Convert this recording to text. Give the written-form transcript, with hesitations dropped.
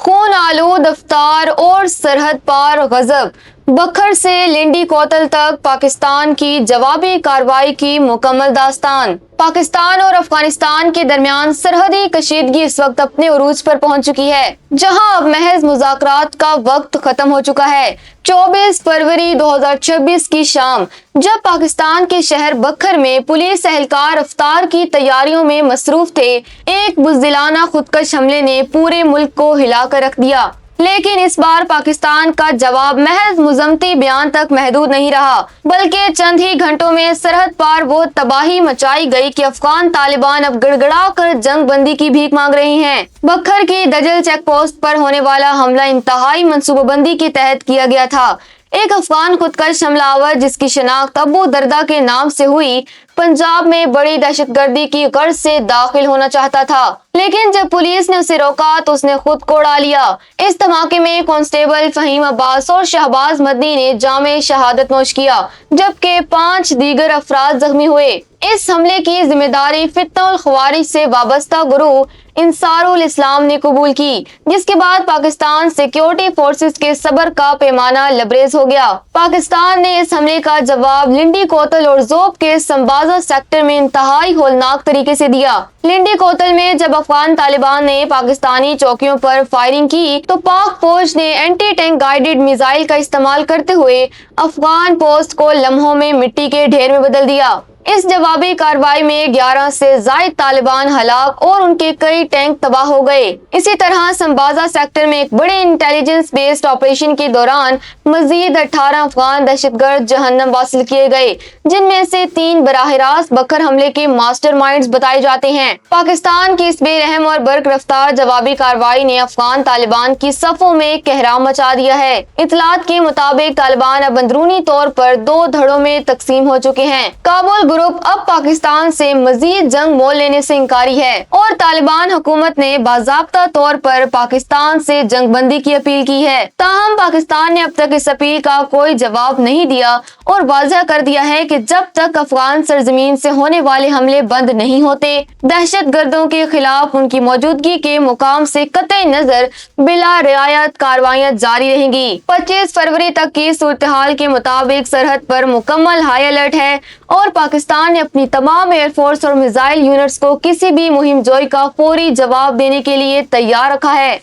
خون آلود افطار اور سرحد پار غضب، بکھر سے لنڈی کوتل تک پاکستان کی جوابی کارروائی کی مکمل داستان۔ پاکستان اور افغانستان کے درمیان سرحدی کشیدگی اس وقت اپنے عروج پر پہنچ چکی ہے، جہاں اب محض مذاکرات کا وقت ختم ہو چکا ہے۔ 24 فروری 2026 کی شام جب پاکستان کے شہر بکھر میں پولیس اہلکار افطار کی تیاریوں میں مصروف تھے، ایک بزدلانہ خودکش حملے نے پورے ملک کو ہلا کر رکھ دیا۔ لیکن اس بار پاکستان کا جواب محض مذمتی بیان تک محدود نہیں رہا، بلکہ چند ہی گھنٹوں میں سرحد پار وہ تباہی مچائی گئی کہ افغان طالبان اب گڑ گڑا کر جنگ بندی کی بھیک مانگ رہی ہیں۔ بکھر کی دجل چیک پوسٹ پر ہونے والا حملہ انتہائی منصوبہ بندی کے تحت کیا گیا تھا۔ ایک افغان خودکش حملہ آور جس کی شناخت ابو دردہ کے نام سے ہوئی، پنجاب میں بڑی دہشت گردی کی غرض سے داخل ہونا چاہتا تھا، لیکن جب پولیس نے اسے روکا تو اس نے خود کو اڑا لیا۔ اس دھماکے میں کانسٹیبل فہیم عباس اور شہباز مدنی نے جام شہادت نوش کیا، جبکہ 5 دیگر افراد زخمی ہوئے۔ اس حملے کی ذمہ داری فتنہ الخوارج سے وابستہ گروہ انصار الاسلام نے قبول کی، جس کے بعد پاکستان سیکیورٹی فورسز کے صبر کا پیمانہ لبریز ہو گیا۔ پاکستان نے اس حملے کا جواب لنڈی کوتل اور زوب کے سمبازا سیکٹر میں انتہائی ہولناک طریقے سے دیا۔ لنڈی کوتل میں جب افغان طالبان نے پاکستانی چوکیوں پر فائرنگ کی تو پاک فوج نے اینٹی ٹینک گائیڈڈ میزائل کا استعمال کرتے ہوئے افغان پوسٹ کو لمحوں میں مٹی کے ڈھیر میں بدل دیا۔ اس جوابی کارروائی میں 11 سے زائد طالبان ہلاک اور ان کے کئی ٹینک تباہ ہو گئے۔ اسی طرح سمبازا سیکٹر میں ایک بڑے انٹیلیجنس بیسڈ آپریشن کے دوران مزید 18 افغان دہشت گرد جہنم واصل کیے گئے، جن میں سے 3 براہ راست بکھر حملے کے ماسٹر مائنڈز بتائے جاتے ہیں۔ پاکستان کی اس بے رحم اور برق رفتار جوابی کارروائی نے افغان طالبان کی صفوں میں کہرام مچا دیا ہے۔ اطلاعات کے مطابق طالبان اب اندرونی طور پر 2 دھڑوں میں تقسیم ہو چکے ہیں۔ کابل گروپ اب پاکستان سے مزید جنگ مول لینے سے انکاری ہے اور طالبان حکومت نے باضابطہ طور پر پاکستان سے جنگ بندی کی اپیل کی ہے، تاہم پاکستان نے اب تک اس اپیل کا کوئی جواب نہیں دیا اور واضح کر دیا ہے کہ جب تک افغان سرزمین سے ہونے والے حملے بند نہیں ہوتے، دہشت گردوں کے خلاف ان کی موجودگی کے مقام سے قطع نظر بلا رعایت کارروائیاں جاری رہیں گی۔ 25 فروری تک کی صورتحال کے مطابق سرحد پر مکمل ہائی الرٹ ہے اور پاکستان نے اپنی تمام ایئر فورس اور میزائل یونٹس کو کسی بھی مہم جوئی کا فوری جواب دینے کے لیے تیار رکھا ہے۔